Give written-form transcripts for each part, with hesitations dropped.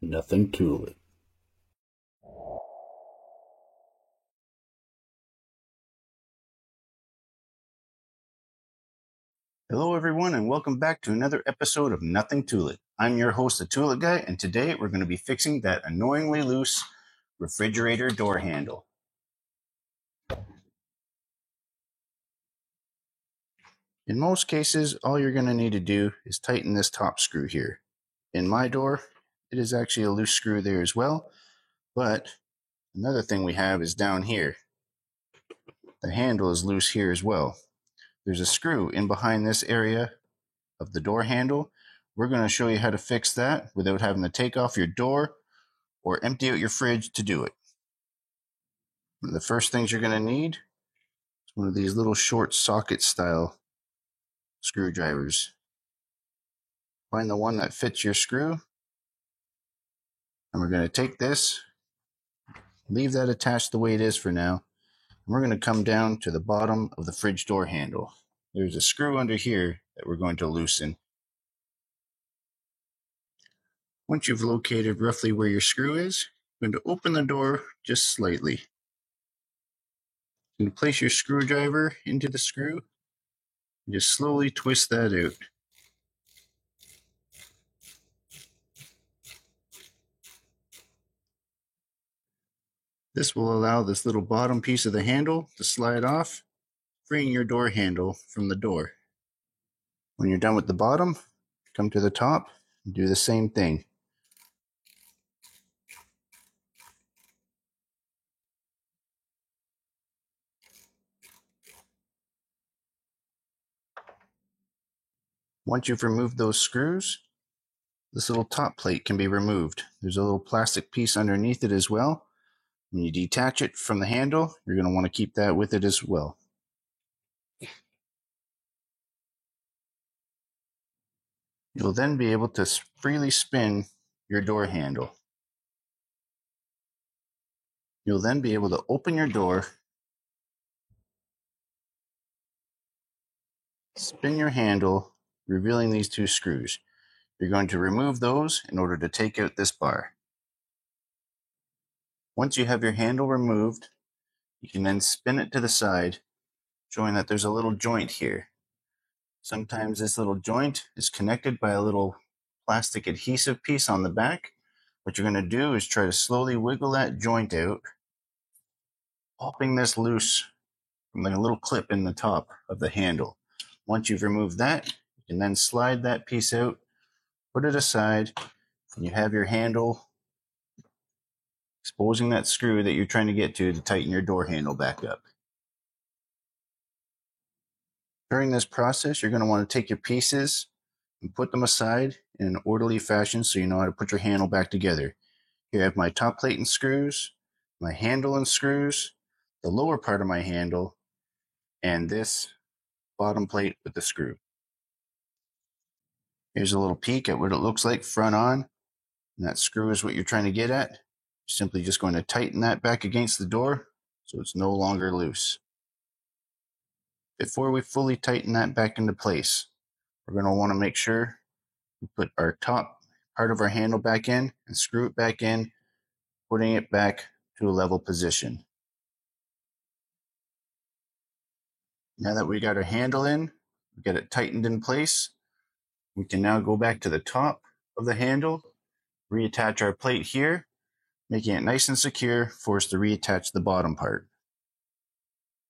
Nothing to it. Hello everyone and welcome back to another episode of Nothing to It. I'm your host, the Tool It Guy, and today we're going to be fixing that annoyingly loose refrigerator door handle. In most cases, all you're going to need to do is tighten this top screw here. In my door, it is actually a loose screw there as well, but another thing we have is down here. The handle is loose here as well. There's a screw in behind this area of the door handle. We're going to show you how to fix that without having to take off your door or empty out your fridge to do it. One of the first things you're going to need is one of these little short socket style screwdrivers. Find the one that fits your screw, and we're going to take this, leave that attached the way it is for now, and we're going to come down to the bottom of the fridge door handle. There's a screw under here that we're going to loosen. Once you've located roughly where your screw is, you're going to open the door just slightly. You can place your screwdriver into the screw and just slowly twist that out. This will allow this little bottom piece of the handle to slide off, freeing your door handle from the door. When you're done with the bottom, come to the top and do the same thing. Once you've removed those screws, this little top plate can be removed. There's a little plastic piece underneath it as well. When you detach it from the handle, you're going to want to keep that with it as well. You'll then be able to freely spin your door handle. You'll then be able to open your door, spin your handle, revealing these two screws. You're going to remove those in order to take out this bar. Once you have your handle removed, you can then spin it to the side, showing that there's a little joint here. Sometimes this little joint is connected by a little plastic adhesive piece on the back. What you're going to do is try to slowly wiggle that joint out, popping this loose from like a little clip in the top of the handle. Once you've removed that, you can then slide that piece out, put it aside, and you have your handle exposing that screw that you're trying to get to tighten your door handle back up. During this process, you're going to want to take your pieces and put them aside in an orderly fashion so you know how to put your handle back together. Here I have my top plate and screws, my handle and screws, the lower part of my handle, and this bottom plate with the screw. Here's a little peek at what it looks like front on, and that screw is what you're trying to get at. You're simply just going to tighten that back against the door so it's no longer loose. Before we fully tighten that back into place, we're going to want to make sure we put our top part of our handle back in and screw it back in, putting it back to a level position. Now that we got our handle in, we got it tightened in place, we can now go back to the top of the handle, reattach our plate here, making it nice and secure for us to reattach the bottom part.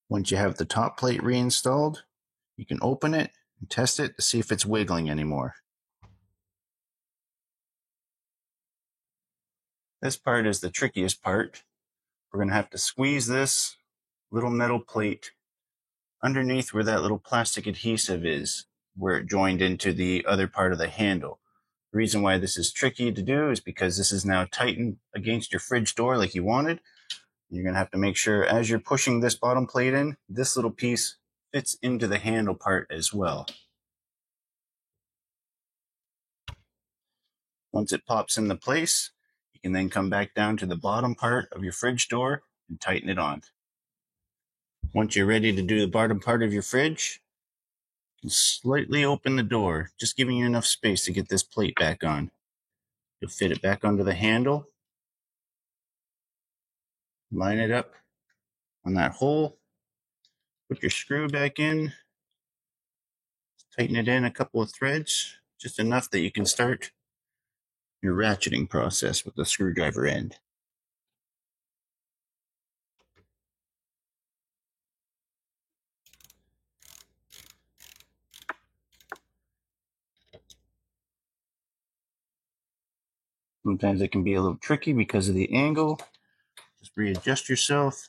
Once you have the top plate reinstalled, you can open it and test it to see if it's wiggling anymore. This part is the trickiest part. We're going to have to squeeze this little metal plate underneath where that little plastic adhesive is, where it joined into the other part of the handle. The reason why this is tricky to do is because this is now tightened against your fridge door like you wanted. You're going to have to make sure as you're pushing this bottom plate in, this little piece fits into the handle part as well. Once it pops into place, you can then come back down to the bottom part of your fridge door and tighten it on. Once you're ready to do the bottom part of your fridge, you can slightly open the door, just giving you enough space to get this plate back on. You'll fit it back under the handle, line it up on that hole, put your screw back in, tighten it in a couple of threads, just enough that you can start your ratcheting process with the screwdriver end. Sometimes it can be a little tricky because of the angle. Just readjust yourself.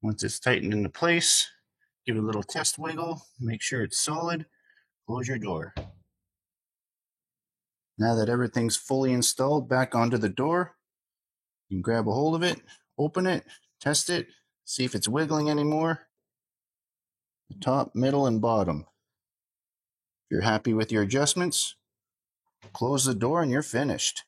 Once it's tightened into place, give it a little test wiggle, make sure it's solid, close your door. Now that everything's fully installed back onto the door, you can grab a hold of it, open it, test it, see if it's wiggling anymore. The top, middle, and bottom. If you're happy with your adjustments, close the door and you're finished.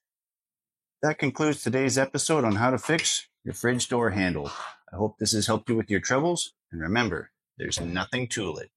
That concludes today's episode on how to fix your fridge door handle. I hope this has helped you with your troubles, and remember, there's nothing to it.